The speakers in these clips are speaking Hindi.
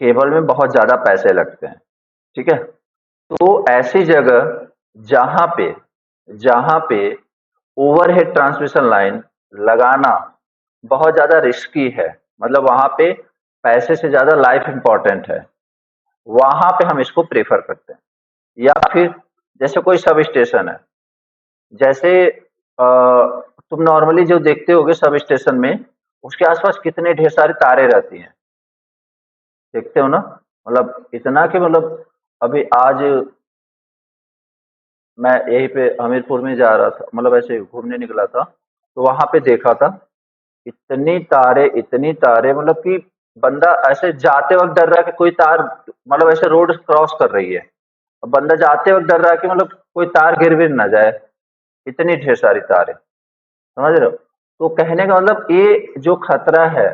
केबल में बहुत ज्यादा पैसे लगते हैं। ठीक है, तो ऐसी जगह जहां पे ओवरहेड ट्रांसमिशन लाइन लगाना बहुत ज्यादा रिस्की है, मतलब वहां पे पैसे से ज्यादा लाइफ इंपॉर्टेंट है, वहां पे हम इसको प्रेफर करते हैं। या फिर जैसे कोई सब स्टेशन है, जैसे तुम नॉर्मली जो देखते होगे सब स्टेशन में, उसके आसपास कितने ढेर सारी तारे रहती हैं, देखते हो ना। मतलब इतना कि मतलब अभी आज मैं यहीं पे हमीरपुर में जा रहा था, मतलब ऐसे घूमने निकला था, तो वहां पे देखा था इतनी तारे, मतलब कि बंदा ऐसे जाते वक्त डर रहा है कि कोई तार, मतलब ऐसे रोड क्रॉस कर रही है, अब बंदा जाते वक्त डर रहा है कि मतलब कोई तार गिर भी ना जाए, इतनी ढेर सारी तारें, समझ रहे हो। तो कहने का मतलब ये जो खतरा है,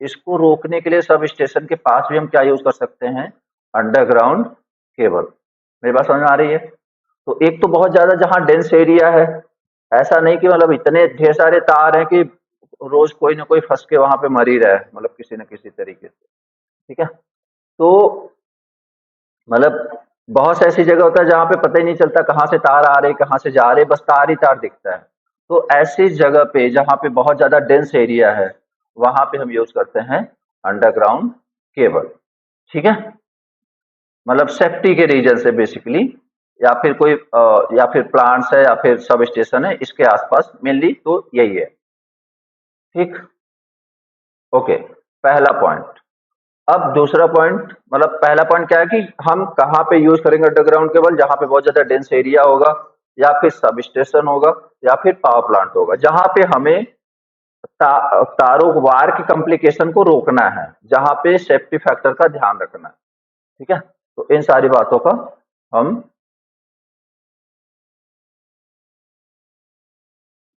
इसको रोकने के लिए सब स्टेशन के पास भी हम क्या यूज कर सकते हैं, अंडरग्राउंड केबल। मेरी बात समझ में आ रही है। तो एक तो बहुत ज्यादा जहां डेंस एरिया है, ऐसा नहीं कि मतलब इतने ढेर सारे तार हैं कि रोज कोई ना कोई फंस के वहां पे मर ही रहा है, मतलब किसी न किसी तरीके से। ठीक है, तो मतलब बहुत से ऐसी जगह होता है जहां पे पता ही नहीं चलता कहाँ से तार आ रहे कहाँ से जा रहे, बस तार ही तार दिखता है। तो ऐसी जगह पे जहां पे बहुत ज्यादा डेंस एरिया है, वहां पे हम यूज करते हैं अंडरग्राउंड केबल। ठीक है, मतलब सेफ्टी के रीजन से बेसिकली, या फिर कोई या फिर प्लांट्स है या फिर सब स्टेशन है, इसके आसपास मेनली तो यही है। ठीक, ओके, पहला पॉइंट। अब दूसरा पॉइंट, मतलब पहला पॉइंट क्या है कि हम कहाँ पे यूज करेंगे अंडरग्राउंड केबल, जहां पे बहुत ज्यादा डेंस एरिया होगा, या फिर सब स्टेशन होगा, या फिर पावर प्लांट होगा, जहां पे हमें तारों वायर की कॉम्प्लिकेशन को रोकना है, जहां पे सेफ्टी फैक्टर का ध्यान रखना है। ठीक है, तो इन सारी बातों का हम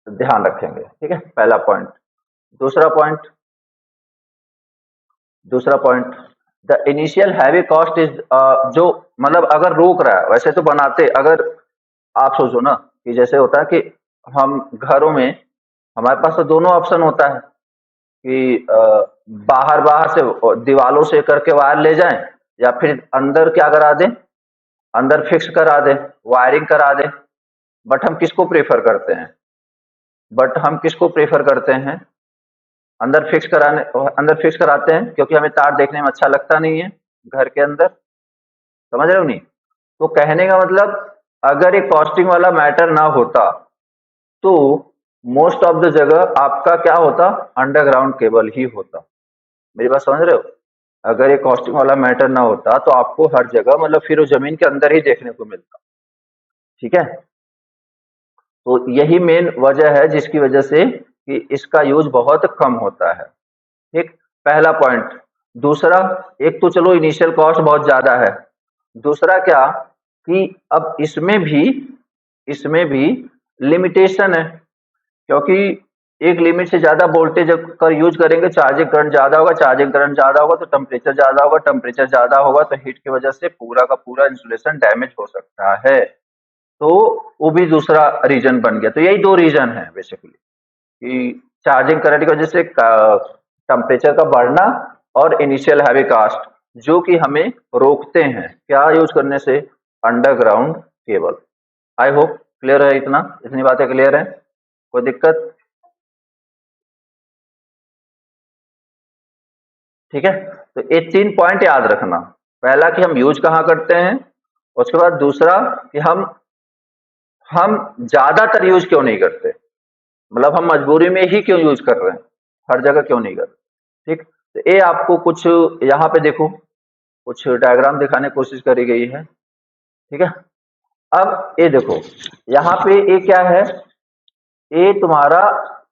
ध्यान रखेंगे। ठीक है, पहला पॉइंट। दूसरा पॉइंट, दूसरा point, the initial heavy cost is, जो मतलब अगर रोक रहा है, वैसे तो बनाते, अगर आप सोचो ना कि जैसे होता है कि हम घरों में, हमारे पास तो दोनों ऑप्शन होता है कि बाहर बाहर से दीवालों से करके वायर ले जाएं, या फिर अंदर क्या करा दें, अंदर फिक्स करा दें, वायरिंग करा दें। बट हम किसको प्रेफर करते हैं, बट हम किसको प्रेफर करते हैं, अंदर फिक्स कराने, अंदर फिक्स कराते हैं, क्योंकि हमें तार देखने में अच्छा लगता नहीं है घर के अंदर, समझ रहे हो नहीं। तो कहने का मतलब, अगर ये कॉस्टिंग वाला मैटर ना होता, तो मोस्ट ऑफ द जगह आपका क्या होता, अंडरग्राउंड केबल ही होता। मेरी बात समझ रहे हो। अगर ये कॉस्टिंग वाला मैटर ना होता तो आपको हर जगह, मतलब फिर वो जमीन के अंदर ही देखने को मिलता। ठीक है, तो यही मेन वजह है जिसकी वजह से कि इसका यूज बहुत कम होता है। ठीक, पहला पॉइंट। दूसरा, एक तो चलो इनिशियल कॉस्ट बहुत ज्यादा है, दूसरा क्या कि अब इसमें भी लिमिटेशन है, क्योंकि एक लिमिट से ज्यादा वोल्टेज का यूज करेंगे, चार्जिंग करंट ज्यादा होगा, चार्जिंग करंट ज्यादा होगा तो टेम्परेचर ज्यादा होगा, टेम्परेचर ज्यादा होगा तो हीट की वजह से पूरा का पूरा इंसुलेशन डैमेज हो सकता है। तो वो भी दूसरा रीजन बन गया। तो यही दो रीजन है बेसिकली, कि चार्जिंग करंट की वजह से टेम्परेचर का बढ़ना, और इनिशियल हैवी कास्ट, जो कि हमें रोकते हैं क्या यूज करने से, underground cable. I hope clear है, इतना, इतनी बातें क्लियर है, कोई दिक्कत। ठीक है, तो ये तीन पॉइंट याद रखना। पहला कि हम यूज कहाँ करते हैं, उसके बाद दूसरा कि हम ज्यादातर यूज क्यों नहीं करते, मतलब हम मजबूरी में ही क्यों यूज कर रहे हैं, हर जगह क्यों नहीं कर रहे। ठीक, तो ये आपको कुछ यहाँ पे देखो, कुछ डायग्राम दिखाने की कोशिश करी गई है। ठीक है, अब ये देखो, यहाँ पे ये क्या है, ये तुम्हारा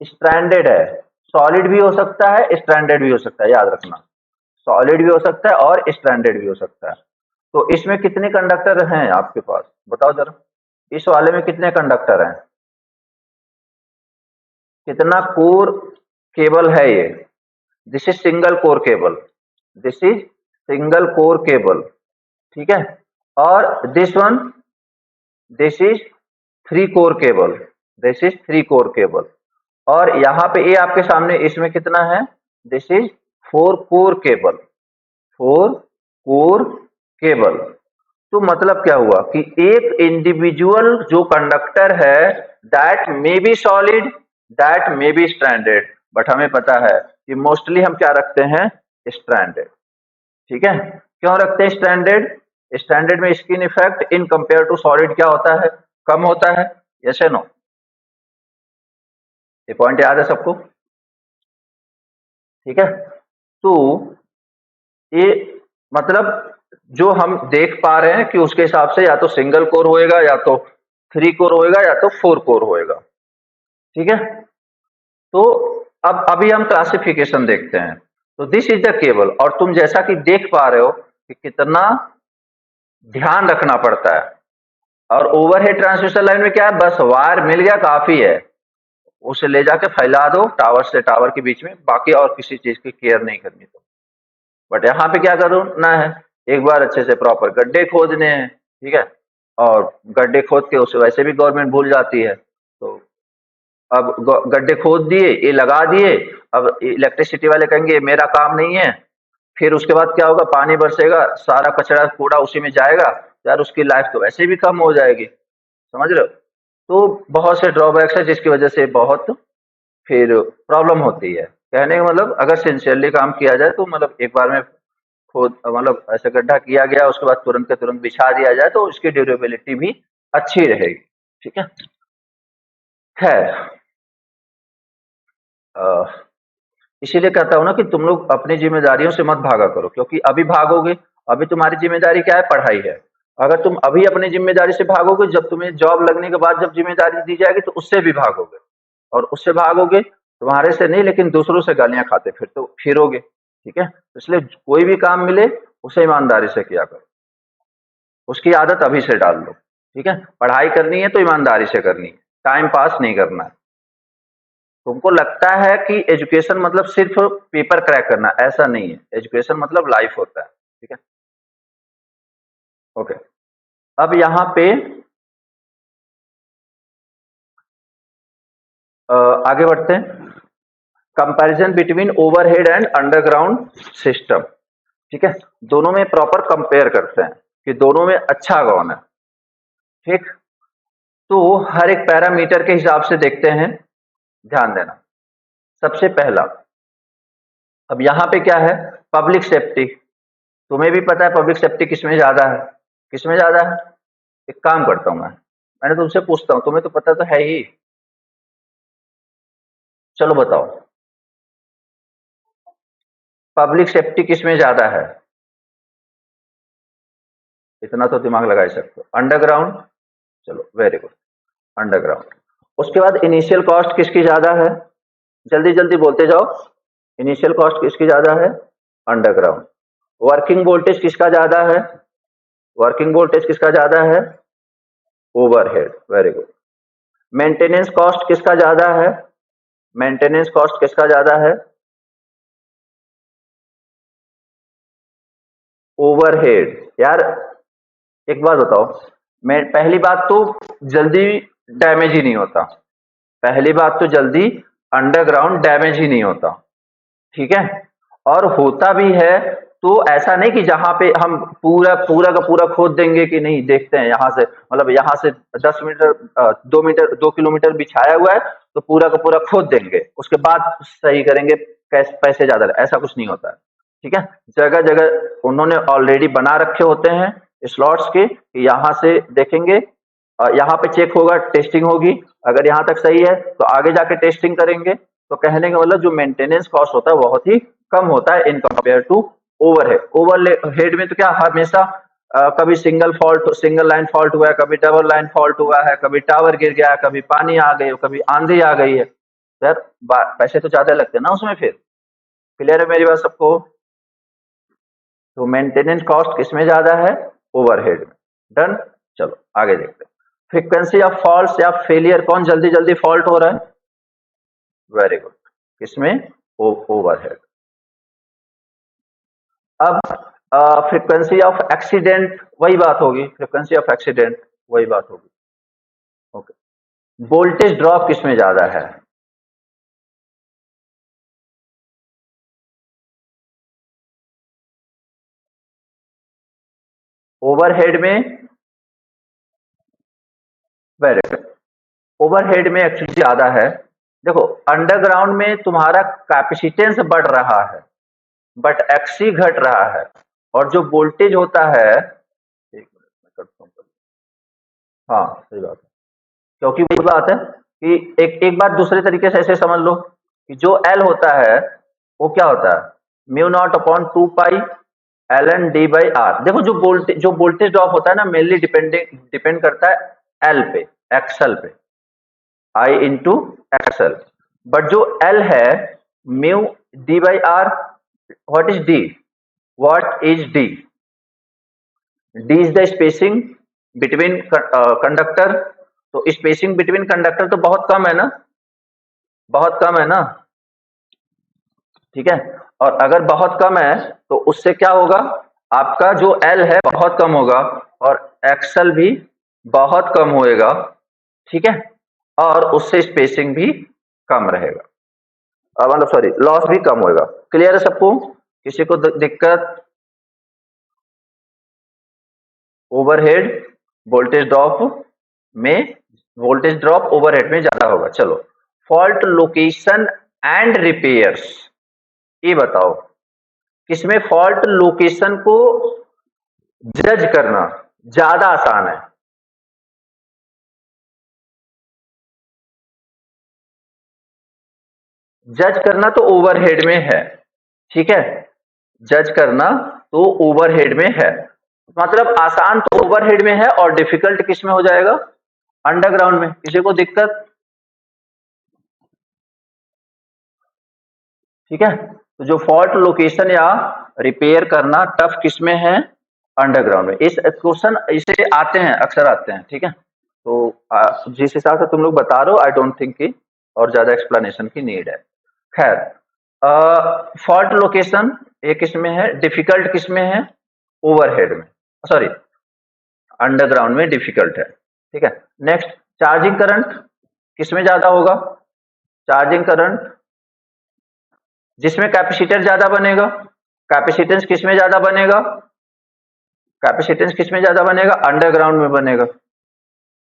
स्ट्रैंडेड है, सॉलिड भी हो सकता है स्ट्रैंडेड भी हो सकता है, याद रखना, सॉलिड भी हो सकता है और स्ट्रैंडेड भी हो सकता है। तो इसमें कितने कंडक्टर हैं आपके पास, बताओ जरा, इस वाले में कितने कंडक्टर हैं, कितना कोर केबल है ये, this is single core cable, this is single core cable. ठीक है, और this is three core cable, this is three core cable. और यहाँ पे ये आपके सामने इसमें कितना है, this is four core cable, 4 core cable. तो मतलब क्या हुआ कि एक इंडिविजुअल जो कंडक्टर है that may be solid, that may be stranded, but हमें पता है कि मोस्टली हम क्या रखते हैं, स्ट्रैंडेड। ठीक है, क्यों रखते हैं स्टैंडर्ड? स्टैंडर्ड में skin effect in compare to solid क्या होता है, कम होता है। यस या नो? ये पॉइंट याद है सबको? ठीक है, तो ये मतलब जो हम देख पा रहे हैं कि उसके हिसाब से या तो सिंगल कोर होएगा, या तो 3 कोर होएगा, या तो 4 कोर होएगा। ठीक है, तो अब अभी हम क्लासिफिकेशन देखते हैं। तो दिस इज द केबल, और तुम जैसा कि देख पा रहे हो कि कितना ध्यान रखना पड़ता है। और ओवरहेड ट्रांसमिशन लाइन में क्या है, बस वायर मिल गया काफी है, उसे ले जाके फैला दो टावर से टावर के बीच में, बाकी और किसी चीज की केयर नहीं करनी। तो बट यहाँ पे क्या करना है, एक बार अच्छे से प्रॉपर गड्ढे खोदने हैं। ठीक है, और गड्ढे खोद के उसे वैसे भी गवर्नमेंट भूल जाती है, तो अब गड्ढे खोद दिए, ये लगा दिए, अब इलेक्ट्रिसिटी वाले कहेंगे मेरा काम नहीं है। फिर उसके बाद क्या होगा, पानी बरसेगा, सारा कचरा कूड़ा उसी में जाएगा, यार उसकी लाइफ तो वैसे भी कम हो जाएगी। समझ रहे हो? तो बहुत से ड्रॉबैक्स है जिसकी वजह से बहुत फिर प्रॉब्लम होती है। कहने का मतलब अगर सिंसियरली काम किया जाए तो मतलब एक बार में खोद मतलब ऐसे गड्ढा किया गया, उसके बाद तुरंत के तुरंत बिछा दिया जाए तो उसकी ड्यूरेबिलिटी भी अच्छी रहेगी। ठीक है, खैर अ, इसीलिए कहता हूँ ना कि तुम लोग अपनी जिम्मेदारियों से मत भागा करो, क्योंकि अभी भागोगे, अभी तुम्हारी जिम्मेदारी क्या है, पढ़ाई है। अगर तुम अभी अपनी जिम्मेदारी से भागोगे, जब तुम्हें जॉब लगने के बाद जब जिम्मेदारी दी जाएगी तो उससे भी भागोगे, और उससे भागोगे तुम्हारे से नहीं लेकिन दूसरों से गालियां खाते फिरोगे। ठीक है, इसलिए कोई भी काम मिले उसे ईमानदारी से किया करो, उसकी आदत अभी से डाल लो। ठीक है, पढ़ाई करनी है तो ईमानदारी से करनी है, टाइम पास नहीं करना है। तुमको लगता है कि एजुकेशन मतलब सिर्फ पेपर क्रैक करना, ऐसा नहीं है, एजुकेशन मतलब लाइफ होता है। ठीक है, ओके। अब यहाँ पे आगे बढ़ते हैं, comparison between overhead and underground system. ठीक है, दोनों में प्रॉपर कंपेयर करते हैं कि दोनों में अच्छा कौन है। ठीक, तो हर एक पैरामीटर के हिसाब से देखते हैं, ध्यान देना। सबसे पहला, अब यहाँ पे क्या है, पब्लिक सेफ्टी। तुम्हें भी पता है पब्लिक सेफ्टी किसमें ज्यादा है, किसमें ज्यादा है? एक काम करता हूं मैंने तुमसे पूछता हूँ, तुम्हें तो पता तो है ही, चलो बताओ, पब्लिक सेफ्टी किसमें ज्यादा है? इतना तो दिमाग लगा ही सकते हो, अंडरग्राउंड। चलो वेरी गुड, अंडरग्राउंड। उसके बाद इनिशियल कॉस्ट किसकी ज्यादा है, जल्दी जल्दी बोलते जाओ। इनिशियल कॉस्ट किसकी ज्यादा है? अंडरग्राउंड। वर्किंग वोल्टेज किसका ज्यादा है? वर्किंग वोल्टेज किसका ज्यादा है? Overhead, very good. Maintenance cost किसका ज्यादा है? मेंटेनेंस कॉस्ट किसका ज्यादा है? ओवरहेड। यार एक बात बताओ, मैं पहली बात तो जल्दी डैमेज ही नहीं होता, पहली बात तो जल्दी अंडरग्राउंड डैमेज ही नहीं होता। ठीक है, और होता भी है तो ऐसा नहीं कि जहां पे हम पूरा पूरा का पूरा खोद देंगे कि नहीं, देखते हैं यहाँ से, मतलब यहाँ से 10 मीटर 2 मीटर 2 किलोमीटर बिछाया हुआ है तो पूरा का पूरा खोद देंगे, उसके बाद सही करेंगे, कैसे पैसे ज्यादा, ऐसा कुछ नहीं होता है। ठीक है, जगह जगह उन्होंने ऑलरेडी बना रखे होते हैं स्लॉट्स के, कि यहाँ से देखेंगे, यहाँ पे चेक होगा, टेस्टिंग होगी, अगर यहाँ तक सही है तो आगे जाके टेस्टिंग करेंगे। तो कहने का मतलब जो मेंटेनेंस कॉस्ट होता है बहुत ही कम होता है in compare to overhead. Overhead में तो क्या हमेशा कभी single fault, single line fault हुआ है, कभी डबल लाइन फॉल्ट हुआ है, कभी टावर गिर गया है, कभी पानी आ गई, कभी आंधी आ गई है, तो यार पैसे तो ज्यादा लगते हैं ना उसमें। फिर क्लियर है मेरी बात सबको? तो मेंटेनेंस कॉस्ट किसमें ज्यादा है? ओवरहेड में। डन, चलो आगे देखते हैं। फ्रीक्वेंसी ऑफ फॉल्ट या फेलियर, कौन जल्दी जल्दी फॉल्ट हो रहा है? वेरी गुड, किसमें? ओवरहेड। अब फ्रीक्वेंसी ऑफ एक्सीडेंट, वही बात होगी, फ्रीक्वेंसी ऑफ एक्सीडेंट वही बात होगी। ओके, वोल्टेज ड्रॉप किसमें ज्यादा है? ओवरहेड में, वेरी, ओवरहेड में एक्चुअली ज्यादा है। देखो, अंडरग्राउंड में तुम्हारा कैपेसिटेंस बढ़ रहा है बट एक्सी घट रहा है, और जो वोल्टेज होता है, एक मिनट मैं करता हूँ। हाँ, सही बात है। क्योंकि वही बात है कि एक एक बात दूसरे तरीके से ऐसे समझ लो कि जो एल होता है वो क्या होता है, mu not upon 2 pi L N D by R. देखो, जो वोल्टेज ड्रॉप होता है ना, मेनली डिपेंड करता है एल पे, एक्सएल पे, आई इंटू एक्सएल। बट जो एल है, mu D by R, what is D, what is D, D is the spacing between conductor. तो स्पेसिंग बिटवीन कंडक्टर तो बहुत कम है ना, बहुत कम है ना, ठीक है। और अगर बहुत कम है तो उससे क्या होगा, आपका जो एल है बहुत कम होगा और एक्सएल भी बहुत कम होएगा, ठीक है। और उससे स्पेसिंग भी कम रहेगा, मतलब सॉरी, लॉस भी कम होएगा। क्लियर है सबको? किसी को दिक्कत? ओवरहेड वोल्टेज ड्रॉप में, वोल्टेज ड्रॉप ओवरहेड में ज्यादा होगा। चलो, फॉल्ट लोकेशन एंड रिपेयर्स, ये बताओ किसमें फॉल्ट लोकेशन को जज करना ज्यादा आसान है? जज करना तो ओवरहेड में है, ठीक है। जज करना तो ओवरहेड में है, मतलब आसान तो ओवरहेड में है और डिफिकल्ट किस में हो जाएगा, अंडरग्राउंड में। किसी को दिक्कत? ठीक है। तो जो फॉल्ट लोकेशन या रिपेयर करना टफ किस में है, अंडरग्राउंड में। इस क्वेश्चन इसे आते हैं, अक्सर आते हैं, ठीक है। तो जिस हिसाब से तुम लोग बता रहे हो, आई डोंट थिंक कि और ज्यादा एक्सप्लेनेशन की नीड है। खैर, फॉल्ट लोकेशन ये किस में है, डिफिकल्ट किस में है, ओवरहेड में, सॉरी अंडरग्राउंड में डिफिकल्ट है, ठीक है। नेक्स्ट, चार्जिंग करंट किस में ज्यादा होगा, चार्जिंग करंट जिसमें कैपेसिटर ज्यादा बनेगा। कैपेसिटेंस किस में ज्यादा बनेगा, कैपेसिटेंस किस में ज्यादा बनेगा, अंडरग्राउंड में बनेगा,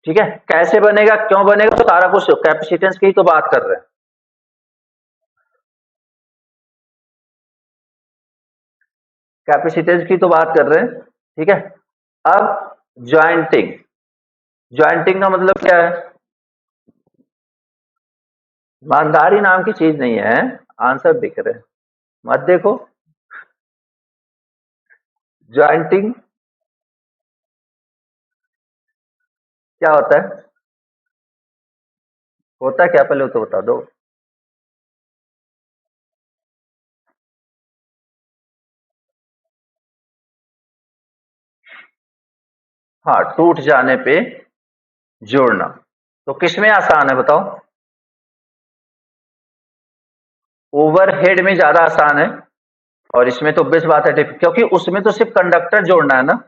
ठीक है। कैसे बनेगा, क्यों बनेगा, तो सारा कुछ कैपेसिटेंस की ही तो बात कर रहे हैं। कैपेसिटेंस की तो बात कर रहे हैं, ठीक है। अब ज्वाइंटिंग, ज्वाइंटिंग का मतलब क्या है, ईमानदारी नाम की चीज नहीं है, आंसर दिख रहे हैं, मत देखो। ज्वाइंटिंग क्या होता है, होता क्या, पहले वो तो बता दो। हाँ, टूट जाने पे जोड़ना। तो किसमें आसान है बताओ, ओवरहेड में ज्यादा आसान है। और इसमें तो बेस्ट बात है, क्योंकि उसमें तो सिर्फ कंडक्टर जोड़ना है ना,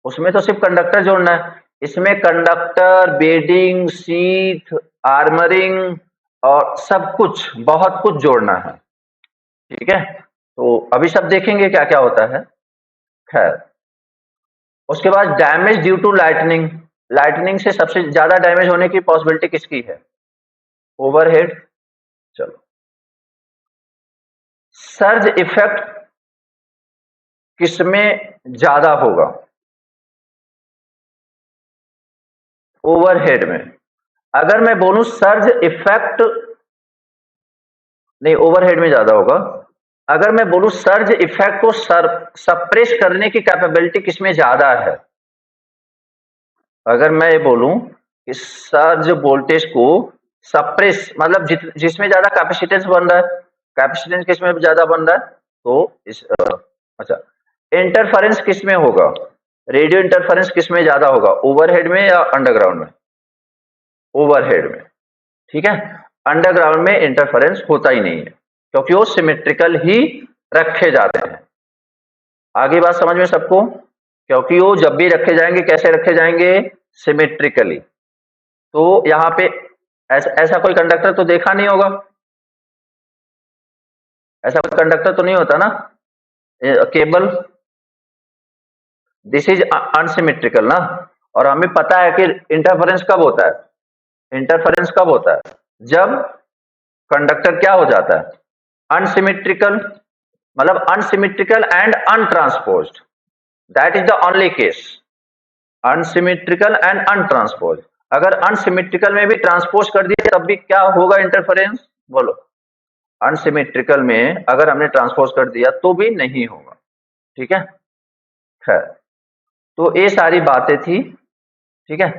उसमें तो सिर्फ कंडक्टर जोड़ना है। इसमें कंडक्टर, बेडिंग, सीट, आर्मरिंग और सब कुछ, बहुत कुछ जोड़ना है, ठीक है। तो अभी सब देखेंगे क्या क्या होता है। खैर, उसके बाद damage due to lightning, lightning से सबसे ज्यादा डैमेज होने की पॉसिबिलिटी किसकी है, ओवरहेड। चलो, सर्ज इफेक्ट किसमें ज्यादा होगा, ओवरहेड में। अगर मैं बोलूं सर्ज इफेक्ट, नहीं, ओवरहेड में ज्यादा होगा। अगर मैं बोलूं सर्ज इफेक्ट को सप्रेस करने की कैपेबिलिटी किसमें ज्यादा है, अगर मैं ये बोलूं कि सर्ज वोल्टेज को सप्रेस, मतलब जिसमें ज्यादा कैपेसिटेंस बन रहा है, कैपेसिटेंस किसमें ज्यादा बन रहा है, तो अच्छा, इंटरफेरेंस किसमें होगा, रेडियो इंटरफेरेंस किसमें ज्यादा होगा, ओवरहेड में या अंडरग्राउंड में, ओवरहेड में, ठीक है। अंडरग्राउंड में इंटरफेरेंस होता ही नहीं है, क्योंकि वो सिमेट्रिकल ही रखे जाते हैं। आगे बात समझ में सबको, क्योंकि वो जब भी रखे जाएंगे कैसे रखे जाएंगे, सिमेट्रिकली। तो यहाँ पे ऐसा कोई कंडक्टर तो देखा नहीं होगा, ऐसा कोई कंडक्टर तो नहीं होता ना, केबल, दिस इज अनसिमेट्रिकल ना। और हमें पता है कि इंटरफेरेंस कब होता है, इंटरफेरेंस कब होता है, जब कंडक्टर क्या हो जाता है, अनसिमेट्रिकल, मतलब unsymmetrical and untransposed, that is the only case, unsymmetrical and untranspose. अगर अनसिमेट्रिकल में भी ट्रांसपोज कर दिया तब भी क्या होगा, इंटरफेरेंस, बोलो। अनसिमेट्रिकल में अगर हमने ट्रांसपोज कर दिया तो भी नहीं होगा, ठीक है। खैर, तो ये सारी बातें थी, ठीक है।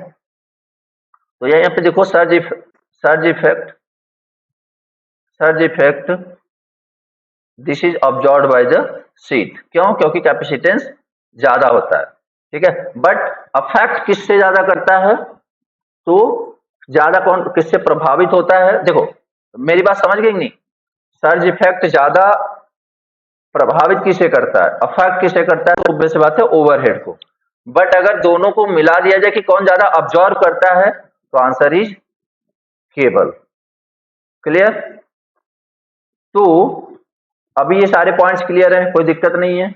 तो यहाँ पे देखो surge effect this is observe by the sheath, क्यों, क्योंकि कैपेसिटेंस ज्यादा होता है, ठीक है। बट अफेक्ट किससे ज्यादा करता है, तो ज्यादा कौन किससे प्रभावित होता है, देखो मेरी बात समझ गई नहीं। सर्ज इफेक्ट ज्यादा प्रभावित किसे करता है, अफेक्ट किसे करता है, तो obvious सी बात है ओवरहेड को। बट अगर दोनों को मिला दिया जाए कि कौन ज्यादा अब्जॉर्व करता है, तो आंसर इज केबल। क्लियर। तो अभी ये सारे पॉइंट्स क्लियर है, कोई दिक्कत नहीं है।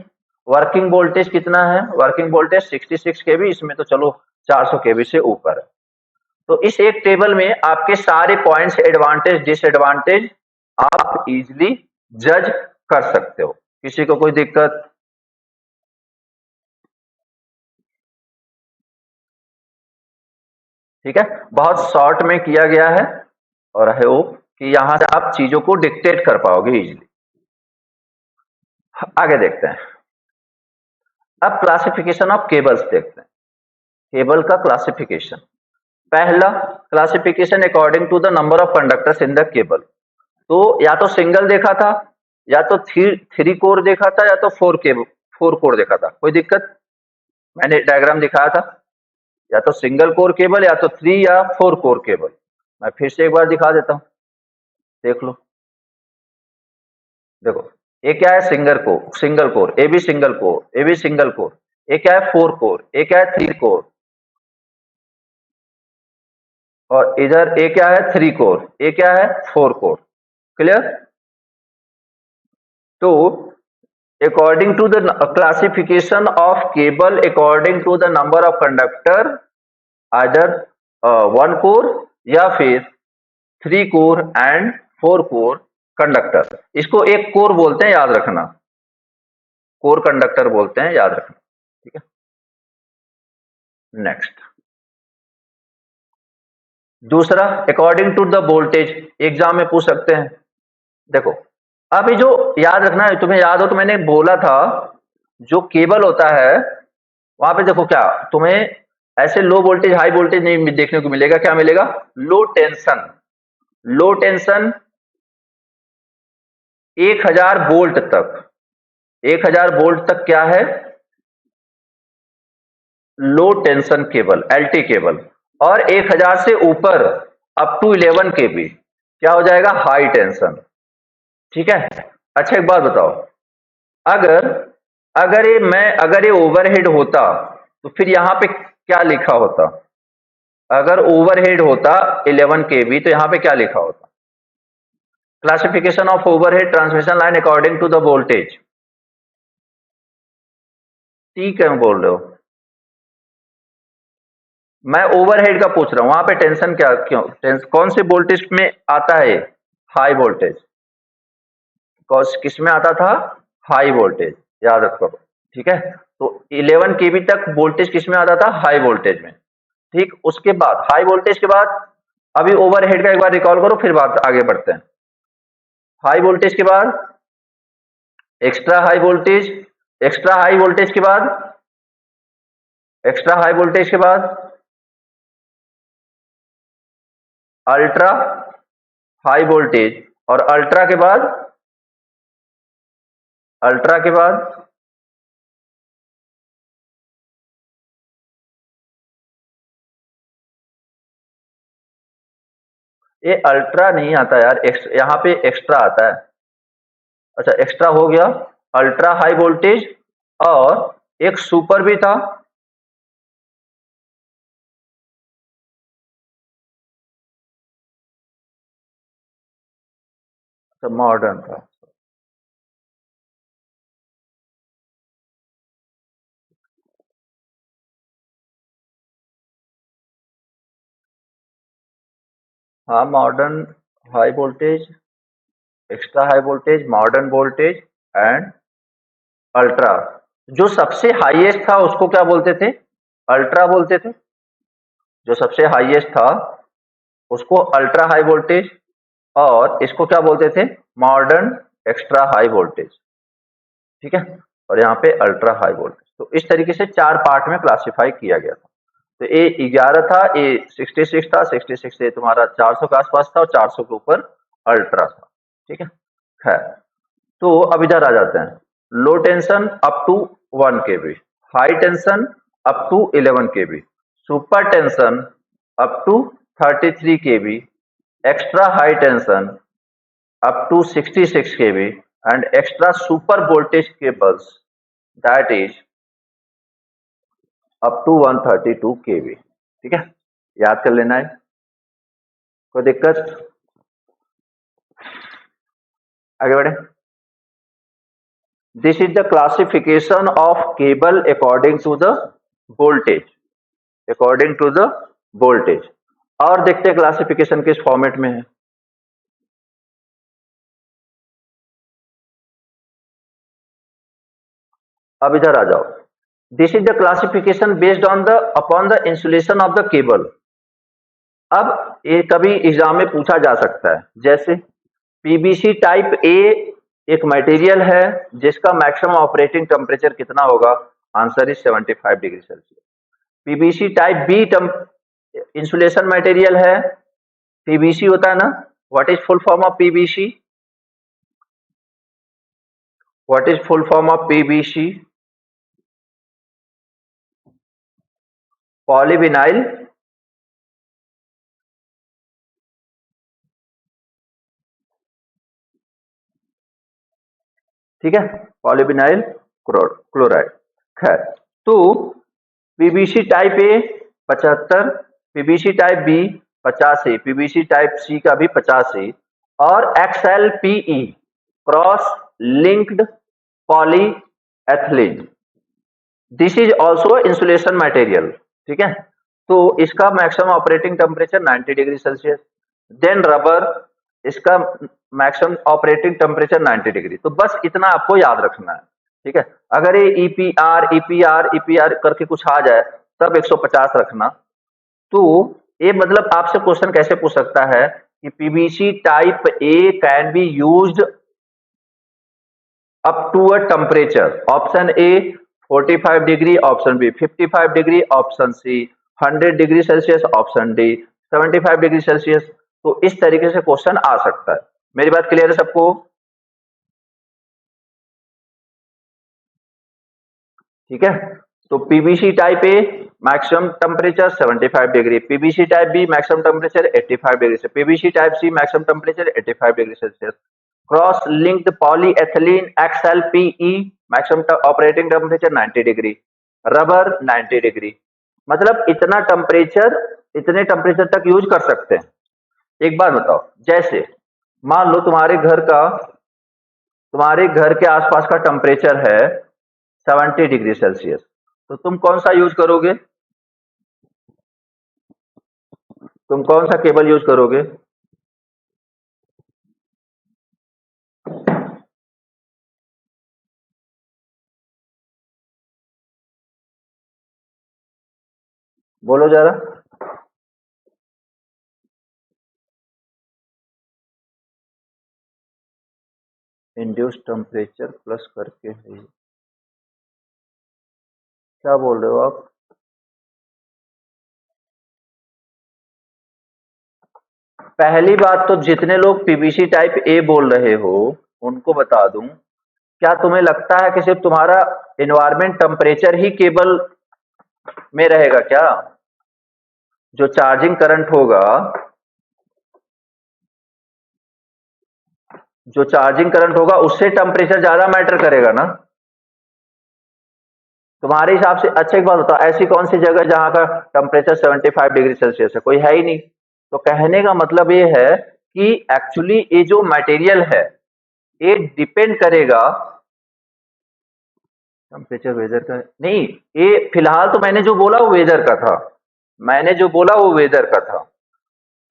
वर्किंग वोल्टेज कितना है, वर्किंग वोल्टेज 66 केवी, इसमें तो चलो 400 केवी से ऊपर है। तो इस एक टेबल में आपके सारे पॉइंट्स, एडवांटेज डिसएडवांटेज आप इजीली जज कर सकते हो। किसी को कोई दिक्कत? ठीक है, बहुत शॉर्ट में किया गया है, और आई होप कि यहां से आप चीजों को डिक्टेट कर पाओगे इजीली। आगे देखते हैं। अब क्लासिफिकेशन ऑफ केबल्स देखते हैं। केबल का क्लासिफिकेशन, पहला classification according to the number of conductors in the cable. तो या तो सिंगल देखा था, या तो थ्री कोर देखा था, या तो फोर कोर देखा था। कोई दिक्कत? मैंने डायग्राम दिखाया था, या तो सिंगल कोर केबल, या तो थ्री या फोर कोर केबल। मैं फिर से एक बार दिखा देता हूं, देख लो। देखो, ये क्या है, सिंगल कोर, ए भी सिंगल कोर, ए भी सिंगल कोर। ये क्या है, फोर कोर, ये क्या है, थ्री कोर, और इधर ए क्या है, थ्री कोर, ए क्या है, फोर कोर। क्लियर। तो according to the classification of cable according to the number of conductor, either one core या फिर three core and four core conductor, इसको एक कोर बोलते हैं, याद रखना, कोर कंडक्टर बोलते हैं, याद रखना, ठीक है। नेक्स्ट, दूसरा according to the voltage, exam में पूछ सकते हैं। देखो, अभी जो याद रखना है, तुम्हें याद हो तो मैंने बोला था, जो केबल होता है वहां पे देखो क्या, तुम्हें ऐसे लो वोल्टेज हाई वोल्टेज नहीं देखने को मिलेगा। क्या मिलेगा? लो टेंशन। लो टेंशन 1000 वोल्ट तक, 1000 वोल्ट तक क्या है, लो टेंशन केबल, एलटी केबल। और 1000 से ऊपर अप टू 11 केबी क्या हो जाएगा, हाई टेंशन। ठीक है। अच्छा एक बात बताओ, अगर अगर ये ओवरहेड होता तो फिर यहां पे क्या लिखा होता? अगर ओवरहेड होता 11 केवी तो यहां पे क्या लिखा होता? Classification of overhead transmission line according to the voltage. ठीक है, बोल रहे हो, मैं ओवरहेड का पूछ रहा हूं, वहां पे टेंशन क्या, क्यों कौन से वोल्टेज में आता है? High voltage. किस में आता था? हाई वोल्टेज, याद रखो, ठीक है। तो 11 केवी तक वोल्टेज किस में आता था? हाई वोल्टेज में। ठीक, उसके बाद हाई वोल्टेज के बाद अभी ओवरहेड का एक बार रिकॉल करो, फिर बात आगे बढ़ते हैं। हाई वोल्टेज के बाद extra high voltage, extra high voltage के बाद एक्स्ट्रा हाई वोल्टेज के बाद अल्ट्रा हाई वोल्टेज, और अल्ट्रा के बाद ये अल्ट्रा नहीं आता यार, यहाँ पे एक्स्ट्रा आता है। अच्छा, एक्स्ट्रा हो गया, अल्ट्रा हाई वोल्टेज, और एक सुपर भी था। अच्छा, मॉडर्न था। हाँ, modern high voltage, extra high voltage, modern voltage and ultra. जो सबसे हाईएस्ट था उसको क्या बोलते थे? अल्ट्रा बोलते थे। जो सबसे हाईएस्ट था उसको अल्ट्रा हाई वोल्टेज, और इसको क्या बोलते थे? Modern extra high voltage. ठीक है, और यहाँ पे अल्ट्रा हाई वोल्टेज। तो इस तरीके से चार पार्ट में क्लासिफाई किया गया था। तो ए 11 था, ए 66 था, 66 से तुम्हारा 400 के आसपास था, और 400 के ऊपर अल्ट्रा था। ठीक है, खैर। तो अब इधर आ जाते हैं। Low tension up to 1 kV, high tension up to 11 kV, super tension up to 33 kV, extra high tension up to 66 kV, and extra super voltage cables that is up to 132 kV। ठीक है, याद कर लेना है, कोई दिक्कत? आगे बढ़े। This is the classification of cable according to the voltage, according to the voltage. और देखते हैं क्लासिफिकेशन किस फॉर्मेट में है। अब इधर आ जाओ। This is the classification based on the upon the insulation of the cable. अब ये कभी एग्जाम में पूछा जा सकता है, जैसे पीबीसी टाइप ए एक मटेरियल है जिसका मैक्सिमम ऑपरेटिंग टेम्परेचर कितना होगा? Answer is 75 degree Celsius. PVC type B insulation material है, पीबीसी होता है ना। What is full form of PVC? What is full form of PVC? Polyvinyl ठीक है, पॉलीविनाइल क्लोराइड। खैर, तो PBC type A 75, PVC type B 85, PVC type C का भी 85, और XLPE cross linked polyethylene, this is also insulation material. ठीक है, तो इसका maximum operating temperature 90 degree Celsius. Then rubber, इसका मैक्सिमम ऑपरेटिंग टेम्परेचर 90 डिग्री। तो बस इतना आपको याद रखना है। ठीक है, अगर ये ईपीआर ईपीआर ईपीआर करके कुछ आ जाए तब 150 रखना। तो ये मतलब आपसे क्वेश्चन कैसे पूछ सकता है कि PVC type A can be used up to a temperature, option A 45 degree, option B 55 degree, option C 100 degree Celsius, option D 75 degree Celsius. तो इस तरीके से क्वेश्चन आ सकता है। मेरी बात क्लियर है सबको? ठीक है, तो PBC type A maximum temperature 75 degree, PBC type B maximum temperature 85 degree से, PBC type C maximum temperature 85 degree Celsius. Cross linked polyethylene XLPE maximum operating temperature 90 degree, rubber 90 degree. मतलब इतना टेम्परेचर, इतने टेम्परेचर तक यूज कर सकते हैं। एक बात बताओ, जैसे मान लो तुम्हारे घर के आसपास का टेम्परेचर है 70 डिग्री सेल्सियस, तो तुम कौन सा यूज करोगे? तुम कौन सा केबल यूज करोगे? बोलो जरा। इंड्यूस टेम्परेचर प्लस करके है, क्या बोल रहे हो आप? पहली बात तो जितने लोग पीबीसी टाइप ए बोल रहे हो उनको बता दूं, क्या तुम्हें लगता है कि सिर्फ तुम्हारा एनवायरमेंट टेम्परेचर ही केबल में रहेगा क्या? जो चार्जिंग करंट होगा, जो चार्जिंग करंट होगा उससे टेम्परेचर ज्यादा मैटर करेगा ना तुम्हारे हिसाब से। अच्छा, एक बात बताओ, ऐसी कौन सी जगह जहां का टेम्परेचर 75 डिग्री सेल्सियस है? कोई है ही नहीं। तो कहने का मतलब ये है कि एक्चुअली ये जो मटेरियल है ये डिपेंड करेगा टेम्परेचर वेदर का नहीं। ये फिलहाल तो मैंने जो बोला वो वेदर का था, मैंने जो बोला वो वेदर का था।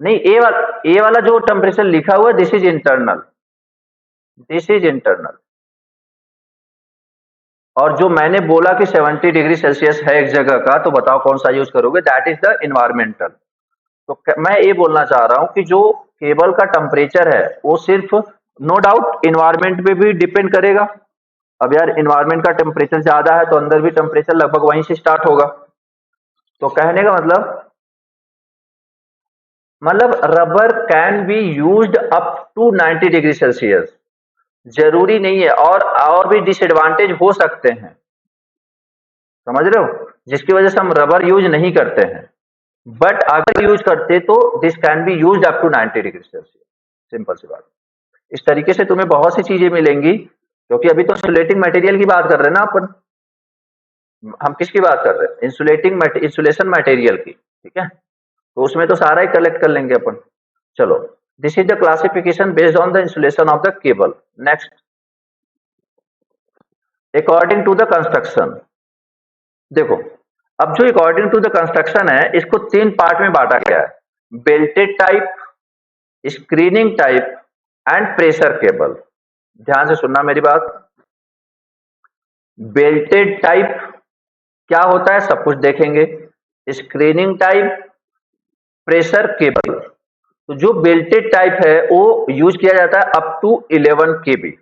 नहीं, ए वाला जो टेम्परेचर लिखा हुआ है, this is internal, this is internal. और जो मैंने बोला कि 70 डिग्री सेल्सियस है एक जगह का, तो बताओ कौन सा यूज करोगे, दैट इज द इन्वायरमेंटल। तो मैं ये बोलना चाह रहा हूं कि जो केबल का टेम्परेचर है वो सिर्फ, नो डाउट इन्वायरमेंट पे भी डिपेंड करेगा। अब यार इन्वायरमेंट का टेम्परेचर ज्यादा है तो अंदर भी टेम्परेचर लगभग वहीं से स्टार्ट होगा। तो कहने का मतलब rubber can be used up to 90 degree Celsius, जरूरी नहीं है, और भी डिसएडवांटेज हो सकते हैं, समझ रहे हो, जिसकी वजह से हम रबर यूज नहीं करते हैं। बट अगर यूज करते तो this can be use up to 90 degree Celsius, simple सी बात। इस तरीके से तुम्हें बहुत सी चीजें मिलेंगी, क्योंकि अभी तो इंसुलेटिंग मटेरियल की बात कर रहे हैं ना अपन। हम किसकी बात कर रहे हैं, इंसुलेशन मटेरियल की, ठीक है। तो उसमें तो सारा ही कलेक्ट कर लेंगे अपन। चलो, this is the classification based on the insulation of the cable. Next, according to the construction. देखो, अब जो अकॉर्डिंग टू द कंस्ट्रक्शन है, इसको तीन पार्ट में बांटा गया है, belted type, screening type and pressure cable. ध्यान से सुनना मेरी बात। बेल्टेड टाइप क्या होता है सब कुछ देखेंगे, स्क्रीनिंग टाइप, प्रेशर केबल। तो जो बेल्टेड टाइप है वो यूज किया जाता है अप टू 11 केबी,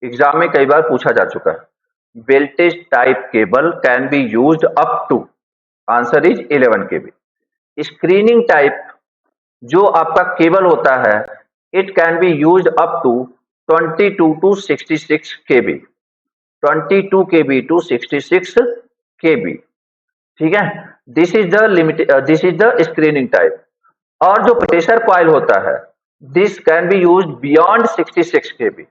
एग्जाम में कई बार पूछा जा चुका है। Belted type cable can be used up to, answer is 11 kV. Screening type जो आपका केबल होता है, it can be used up to 22 to 66 kV, 22 kV to 66 kV, ठीक है। This is the limit, this is the screening type. और जो प्रेशर कॉइल होता है, this can be use beyond 66 kV.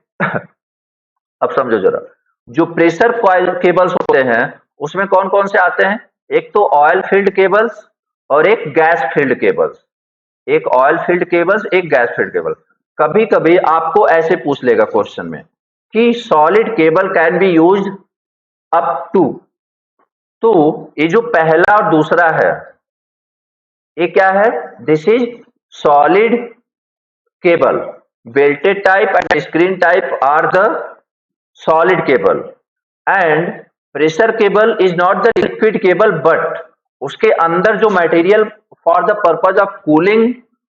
अब समझो जरा, जो प्रेशर कॉइल केबल्स होते हैं उसमें कौन कौन से आते हैं, एक तो ऑयल फील्ड केबल्स और एक गैस फील्ड केबल्स। एक ऑयल फील्ड केबल्स, एक गैस फील्ड केबल। कभी कभी आपको ऐसे पूछ लेगा क्वेश्चन में कि solid cable can be use up to, तो ये जो पहला और दूसरा है ये क्या है, this is solid cable. Belted type and screen type are the solid cable, and pressure cable is not the liquid cable, but उसके अंदर जो material for the purpose of cooling,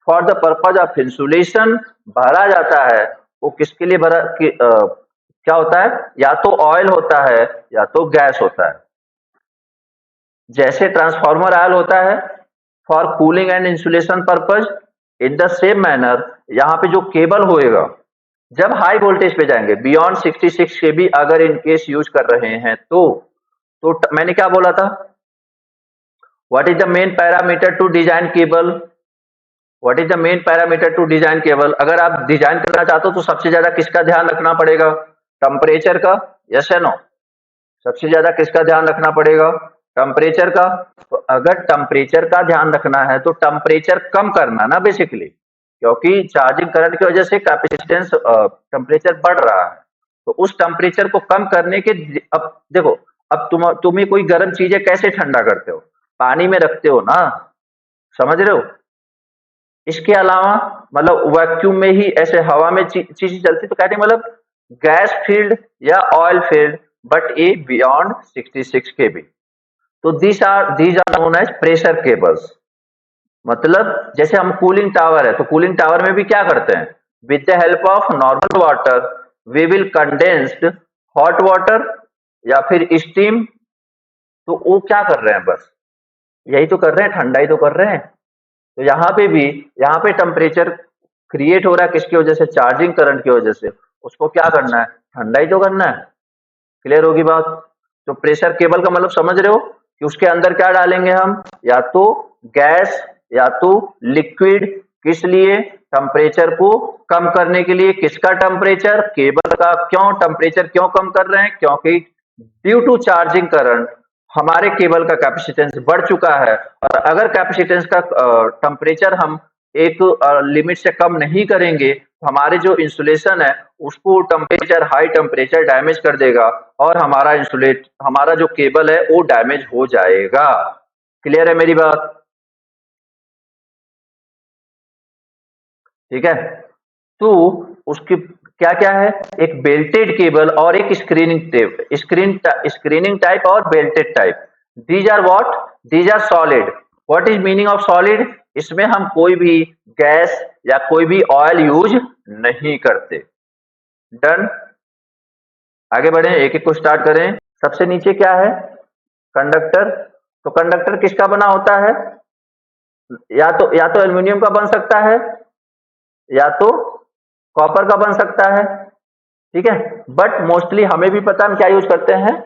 for the purpose of insulation भरा जाता है, वो किसके लिए क्या होता है, या तो ऑयल होता है या तो गैस होता है। जैसे ट्रांसफार्मर ऑयल होता है for cooling and insulation purpose, in the same manner यहाँ पे जो केबल होएगा, जब हाई वोल्टेज पे जाएंगे बियॉन्ड 66 केबी, अगर इन केस यूज कर रहे हैं तो मैंने क्या बोला था, what is the main parameter to design cable, what is the main parameter to design cable. अगर आप डिजाइन करना चाहते हो तो सबसे ज्यादा किसका ध्यान रखना पड़ेगा, टेम्परेचर का, यस या नो। सबसे ज्यादा किसका ध्यान रखना पड़ेगा, टेम्परेचर का। तो अगर टेम्परेचर का ध्यान रखना है तो टेम्परेचर कम करना ना बेसिकली, क्योंकि चार्जिंग करंट की वजह से कैपेसिटेंस टेम्परेचर बढ़ रहा है। तो उस टेम्परेचर को कम करने के, अब देखो, अब तुम्हें कोई गर्म चीजें कैसे ठंडा करते हो, पानी में रखते हो ना, समझ रहे हो। इसके अलावा मतलब वैक्यूम में ही ऐसे हवा में चीजें चलती, तो कहते हैं मतलब गैस फील्ड या oil filled, but a beyond 66 kV. तो these are known as pressure cables. मतलब जैसे हम कूलिंग टावर है, तो कूलिंग टावर में भी क्या करते हैं, with the help of normal water we will condensed hot water या फिर स्टीम। तो वो क्या कर रहे हैं, बस यही तो कर रहे हैं, ठंडा ही तो कर रहे हैं। तो यहाँ पे भी, यहाँ पे टेम्परेचर क्रिएट हो रहा है किसकी वजह से, चार्जिंग करंट की वजह से। उसको क्या करना है, ठंडा ही तो करना है। क्लियर होगी बात। तो प्रेशर केबल का मतलब समझ रहे हो कि उसके अंदर क्या डालेंगे हम, या तो गैस या तो लिक्विड, किस लिए, टेम्परेचर को कम करने के लिए। किसका टेम्परेचर, केबल का। क्यों टेम्परेचर क्यों कम कर रहे हैं, क्योंकि ड्यू टू चार्जिंग करंट हमारे केबल का कैपेसिटेंस बढ़ चुका है, और अगर कैपेसिटेंस का टेम्परेचर हम एक लिमिट से कम नहीं करेंगे तो हमारे जो इंसुलेशन है उसको टेम्परेचर, हाई टेम्परेचर डैमेज कर देगा, और हमारा जो केबल है वो डैमेज हो जाएगा। क्लियर है मेरी बात। ठीक है। तो उसकी क्या क्या है, एक बेल्टेड केबल और एक स्क्रीनिंग टाइप और belted type. These are what, these are solid. What is meaning of solid, इसमें हम कोई भी गैस या कोई भी ऑयल यूज नहीं करते। डन। आगे बढ़े, एक एक को स्टार्ट करें। सबसे नीचे क्या है, कंडक्टर। तो कंडक्टर किसका बना होता है, या तो एल्यूमिनियम का बन सकता है, या तो कॉपर का बन सकता है। ठीक है, बट मोस्टली हमें भी पता है हम क्या यूज करते हैं,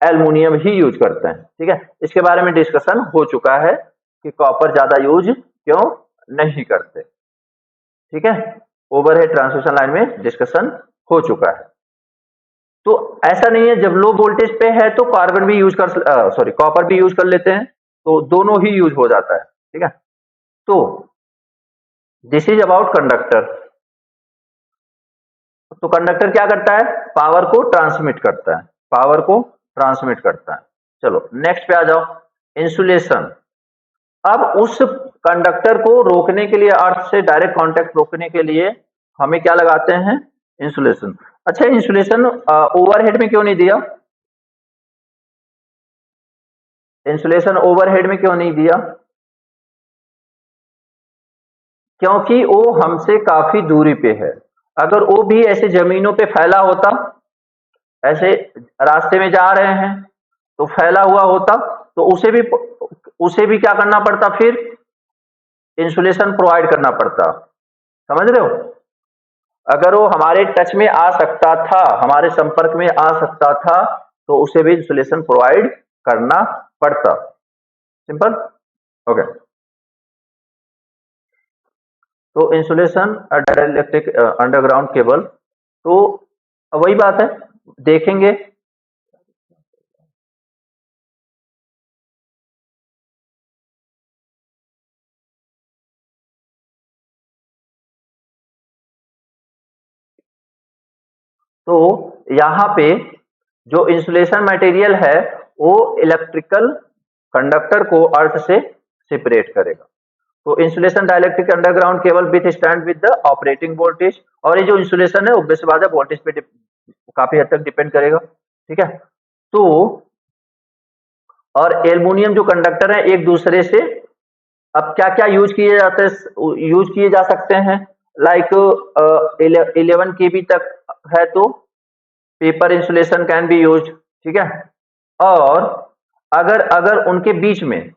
एल्युमिनियम ही यूज करते हैं। ठीक है, इसके बारे में डिस्कशन हो चुका है कि कॉपर ज्यादा यूज क्यों नहीं करते। ठीक है, ओवरहेड ट्रांसमिशन लाइन में डिस्कशन हो चुका है। तो ऐसा नहीं है, जब लो वोल्टेज पे है तो कार्बन भी यूज कर सॉरी कॉपर भी यूज कर लेते हैं, तो दोनों ही यूज हो जाता है। ठीक है, तो दिस इज अबाउट कंडक्टर। तो कंडक्टर क्या करता है, पावर को ट्रांसमिट करता है, पावर को ट्रांसमिट करता है। चलो नेक्स्ट पे आ जाओ, इंसुलेशन। अब उस कंडक्टर को रोकने के लिए, अर्थ से डायरेक्ट कांटेक्ट रोकने के लिए हमें क्या लगाते हैं, इंसुलेशन। अच्छा, इंसुलेशन ओवरहेड में क्यों नहीं दिया, इंसुलेशन ओवरहेड में क्यों नहीं दिया, क्योंकि वो हमसे काफी दूरी पे है। अगर वो भी ऐसे जमीनों पे फैला होता, ऐसे रास्ते में जा रहे हैं तो फैला हुआ होता, तो उसे भी क्या करना पड़ता, फिर इंसुलेशन प्रोवाइड करना पड़ता। समझ रहे हो, अगर वो हमारे टच में आ सकता था, हमारे संपर्क में आ सकता था, तो उसे भी इंसुलेशन प्रोवाइड करना पड़ता। Simple, okay. तो इंसुलेशन डाइलेक्ट्रिक अंडरग्राउंड केबल, तो वही बात है, देखेंगे। तो यहाँ पे जो इंसुलेशन मटेरियल है वो इलेक्ट्रिकल कंडक्टर को अर्थ से सेपरेट करेगा। तो insulation dielectric underground cable withstand with the operating voltage. और ये जो इंसुलेशन है ऑब्वियस बात है वोल्टेज पे काफी हद तक डिपेंड करेगा। ठीक है, तो और एल्युमिनियम जो कंडक्टर है एक दूसरे से, अब क्या क्या यूज किए जाते हैं, यूज किए जा सकते हैं, लाइक 11 kV तक है तो paper insulation can be use. ठीक है, और अगर अगर उनके बीच में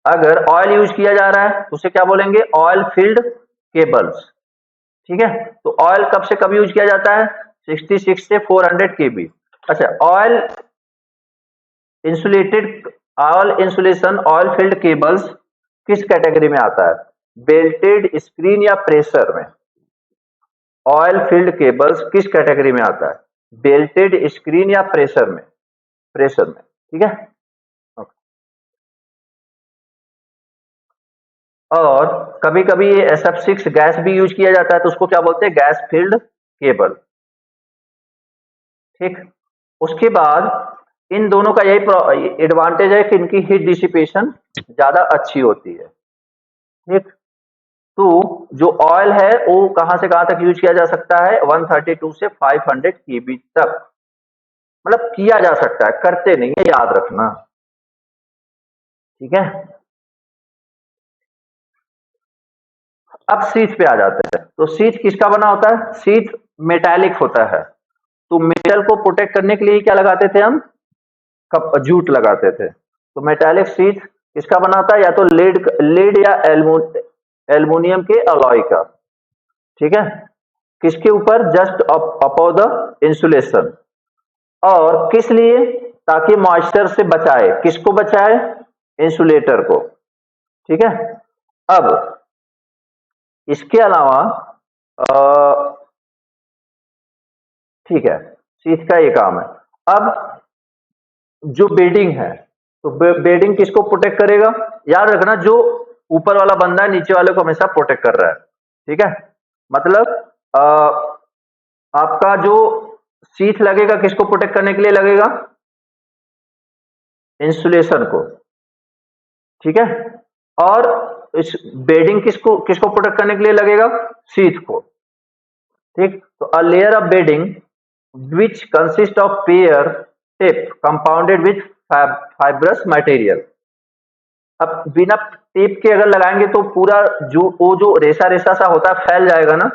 अगर ऑयल यूज किया जा रहा है तो उसे क्या बोलेंगे, ऑयल फील्ड केबल्स। ठीक है, तो ऑयल कब से कब यूज किया जाता है, 66 से 400 kV। अच्छा, oil insulated, oil insulation oil filled cables किस कैटेगरी में आता है, बेल्टेड स्क्रीन या प्रेशर में। ऑयल फील्ड केबल्स किस कैटेगरी में आता है, बेल्टेड स्क्रीन या प्रेशर में, प्रेशर में। ठीक है, और कभी कभी ये SF6 गैस भी यूज किया जाता है, तो उसको क्या बोलते हैं, गैस फील्ड केबल। ठीक, उसके बाद इन दोनों का यही एडवांटेज है कि इनकी हीट डिसिपेशन ज्यादा अच्छी होती है। ठीक, तो जो ऑयल है वो कहां से कहां तक यूज किया जा सकता है, 132 से 500 kV तक, मतलब किया जा सकता है, करते नहीं है, याद रखना। ठीक है, अब सीथ पे आ जाते हैं। तो सीथ किसका बना होता है, सीथ मेटालिक होता है। तो मेटल को प्रोटेक्ट करने के लिए क्या लगाते थे हम, कप जूट लगाते थे। तो मेटालिक सीथ किसका बना होता है, या तो लेड या एल्युमिनियम के अलॉय का। ठीक है, किसके ऊपर, जस्ट अबव द इंसुलेशन। और किस लिए, ताकि मॉइस्चर से बचाए, किसको बचाए, इंसुलेटर को। ठीक है, अब इसके अलावा ठीक है, शीत का ये काम है। अब जो बेडिंग है, तो बेडिंग किसको प्रोटेक्ट करेगा, याद रखना, जो ऊपर वाला बंदा है नीचे वाले को हमेशा प्रोटेक्ट कर रहा है। ठीक है, मतलब आपका जो शीथ लगेगा किसको प्रोटेक्ट करने के लिए लगेगा, इंसुलेशन को। ठीक है, और इस बेडिंग किसको किसको प्रोटेक्ट करने के लिए लगेगा? शीथ को। ठीक, तो a layer of bedding which consist of paper tape compounded with fibrous material. अब बिना टेप के अगर लगाएंगे तो पूरा जो वो जो रेसा रेसा सा होता है फैल जाएगा ना।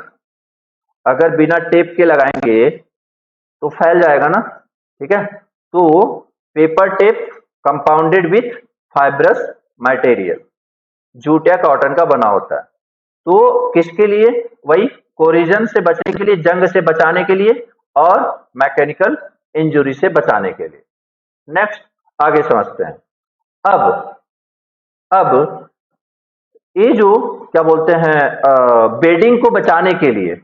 अगर बिना टेप के लगाएंगे तो फैल जाएगा ना। ठीक है, तो paper tape compounded with fibrous material, jute या कॉटन का बना होता है। तो किसके लिए? वही कोरिजन से बचने के लिए, जंग से बचाने के लिए और मैकेनिकल इंजुरी से बचाने के लिए। नेक्स्ट आगे समझते हैं। अब ये जो क्या बोलते हैं बेडिंग को बचाने के लिए,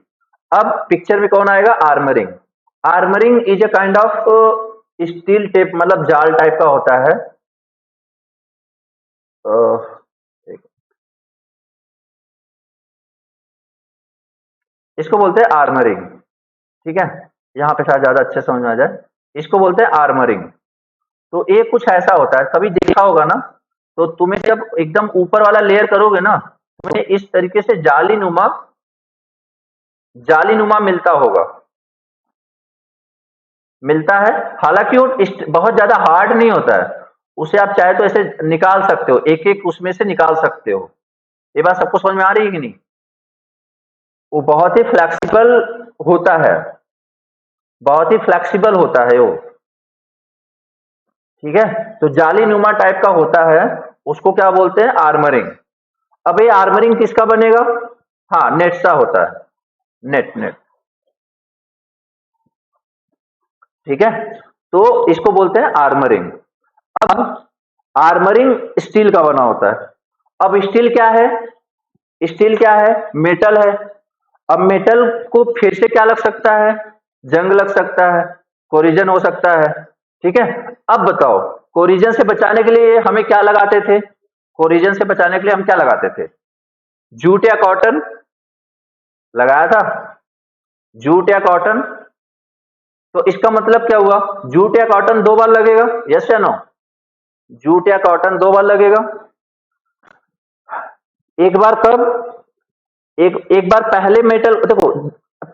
अब पिक्चर में कौन आएगा? Armouring. Armouring is a kind of steel tape, मतलब जाल टाइप का होता है। इसको बोलते हैं आर्मरिंग। ठीक है, यहाँ पे शायद ज्यादा अच्छे समझ में आ जाए। इसको बोलते हैं आर्मरिंग। तो ये कुछ ऐसा होता है, कभी देखा होगा ना, तो तुम्हें जब एकदम ऊपर वाला लेयर करोगे ना, तुम्हें इस तरीके से जाली नुमा मिलता होगा, मिलता है। हालांकि वो बहुत ज्यादा हार्ड नहीं होता है, उसे आप चाहे तो ऐसे निकाल सकते हो, एक एक उसमें से निकाल सकते हो। ये बात सबको समझ में आ रही है कि नहीं? वो बहुत ही फ्लेक्सिबल होता है, बहुत ही फ्लेक्सिबल होता है वो। ठीक है, तो जाली नुमा टाइप का होता है, उसको क्या बोलते हैं? आर्मरिंग। अब ये आर्मरिंग किसका बनेगा? हाँ, नेट सा होता है, नेट नेट। ठीक है, तो इसको बोलते हैं आर्मरिंग। अब आर्मरिंग स्टील का बना होता है। अब स्टील क्या है? स्टील क्या है? मेटल है। अब मेटल को फिर से क्या लग सकता है? जंग लग सकता है, कोरिजन हो सकता है। ठीक है, अब बताओ, कोरिजन से बचाने के लिए हमें क्या लगाते थे? कोरिजन से बचाने के लिए हम क्या लगाते थे? जूट या कॉटन लगाया था? जूट या कॉटन। तो इसका मतलब क्या हुआ? जूट या कॉटन दो बार लगेगा, यस या नो? जूट या कॉटन दो बार लगेगा। एक बार कब? एक एक बार पहले मेटल, देखो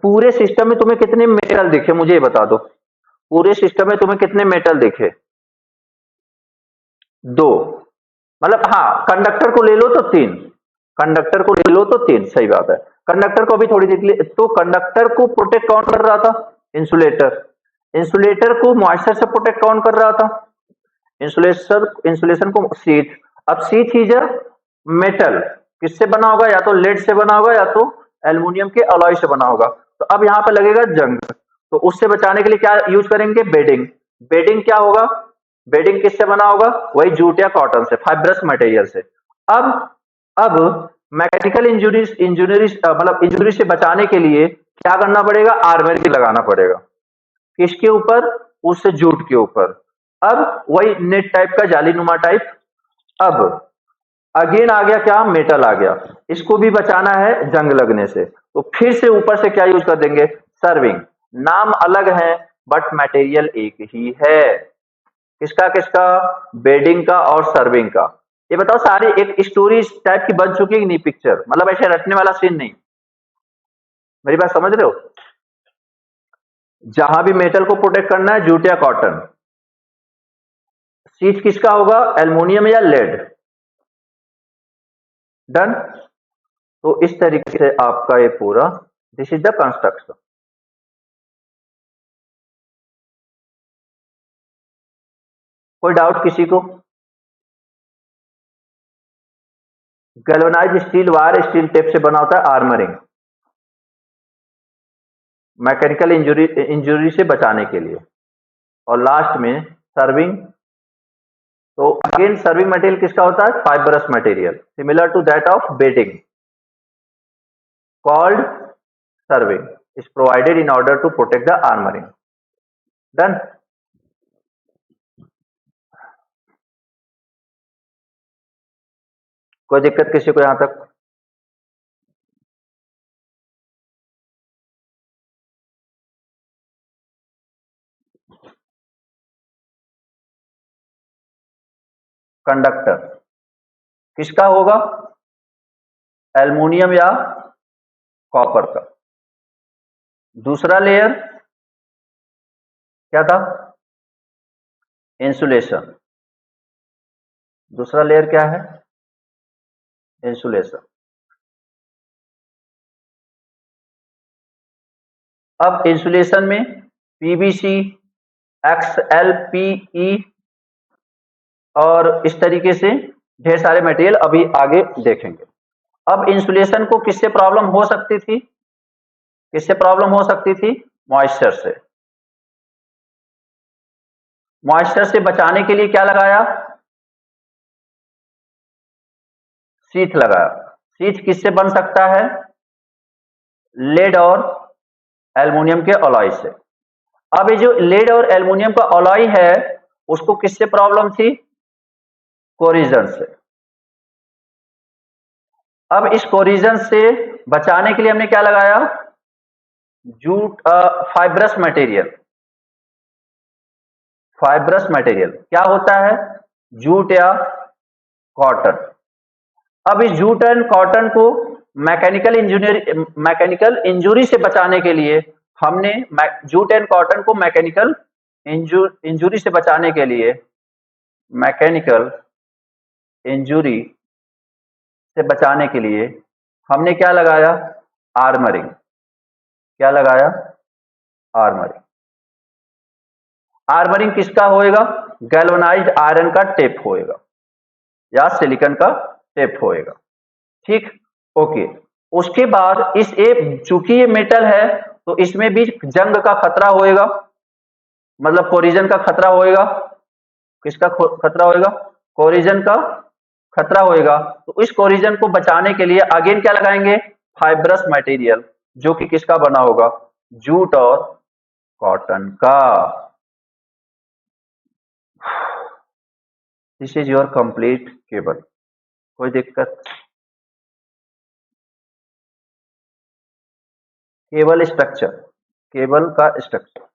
पूरे सिस्टम में तुम्हें कितने मेटल दिखे मुझे ये बता दो। पूरे सिस्टम में तुम्हें कितने मेटल दिखे? दो। मतलब हाँ, कंडक्टर को ले लो तो तीन। कंडक्टर को ले लो तो तीन, सही बात है। कंडक्टर को अभी थोड़ी देख लिए, तो कंडक्टर को प्रोटेक्ट कौन कर रहा था? इंसुलेटर। इंसुलेटर को मॉइस्चर से प्रोटेक्ट कौन कर रहा था? इंसुलेशन को शीट। अब शीट इज अ मेटल, किससे बना होगा? या तो लेड से बना होगा या तो एल्युमिनियम के अलॉय से बना होगा। तो अब यहाँ पे लगेगा जंग, तो उससे बचाने के लिए क्या यूज करेंगे? बेडिंग। बेडिंग क्या होगा? बेडिंग किससे बना होगा? वही जूट या कॉटन से, फाइब्रस मटेरियल से। अब अब मैकेनिकल इंजरीज मतलब इंजरी से बचाने के लिए क्या करना पड़ेगा? आर्मरिंग लगाना पड़ेगा। किसके ऊपर? उससे जूट के ऊपर। अब वही नेट टाइप का, जालीनुमा टाइप। अब अगेन आ गया क्या? मेटल आ गया। इसको भी बचाना है जंग लगने से, तो फिर से ऊपर से क्या यूज कर देंगे? सर्विंग। नाम अलग है बट मटेरियल एक ही है। किसका किसका? बेडिंग का और सर्विंग का। ये बताओ, सारी एक स्टोरी टाइप की बन चुकी है कि नहीं पिक्चर? मतलब ऐसे रटने वाला सीन नहीं। मेरी बात समझ रहे हो? जहां भी मेटल को प्रोटेक्ट करना है, जूट या कॉटन। शीट किसका होगा? एल्युमिनियम या लेड। डन। तो इस तरीके से आपका ये पूरा, दिस इज द कंस्ट्रक्शन। कोई डाउट किसी को? Galvanise steel wire steel tape से बना होता है आर्मरिंग, मैकेनिकल इंजरी से बचाने के लिए। और लास्ट में सर्विंग। तो अगेन सर्विंग मटेरियल किसका होता है? Fibrous material similar to that of bedding, called serving, is provided in order to protect the armouring. Done. कोई दिक्कत किसी को यहां तक? कंडक्टर किसका होगा? एल्युमिनियम या कॉपर का। दूसरा लेयर क्या था? इंसुलेशन। दूसरा लेयर क्या है? इंसुलेशन। अब इंसुलेशन में पीवीसी, XLPE और इस तरीके से ढेर सारे मटेरियल अभी आगे देखेंगे। अब इंसुलेशन को किससे प्रॉब्लम हो सकती थी? किससे प्रॉब्लम हो सकती थी? मॉइस्चर से। मॉइस्चर से बचाने के लिए क्या लगाया? शीथ लगाया। शीथ किससे बन सकता है? लेड और एल्युमिनियम के अलॉय से। अब ये जो लेड और एल्युमिनियम का अलॉय है उसको किससे प्रॉब्लम थी? कोरिजन से। अब इस कोरिजन से बचाने के लिए हमने क्या लगाया? Jute, fibrous material. Fibrous material क्या होता है? जूट या कॉटन। अब इस जूट एंड कॉटन को मैकेनिकल इंजुरी से बचाने के लिए हमने जूट एंड कॉटन को मैकेनिकल इंजुरी से बचाने के लिए मैकेनिकल इंजुरी से बचाने के लिए हमने क्या लगाया? आर्मरिंग। क्या लगाया? आर्मरिंग। आर्मरिंग किसका होएगा? गैल्वेनाइज्ड आयरन का टेप होएगा या सिलिकॉन का टेप होएगा। ठीक, ओके। उसके बाद इस चूंकि ये मेटल है तो इसमें भी जंग का खतरा होएगा, मतलब कोरिजन का खतरा होएगा। किसका खतरा होएगा? कोरिजन का खतरा होएगा। तो इस कोरिजन को बचाने के लिए अगेन क्या लगाएंगे? फाइब्रस मटेरियल, जो कि किसका बना होगा? जूट और कॉटन का। This is your complete cable. कोई दिक्कत? केबल स्ट्रक्चर, केबल का स्ट्रक्चर।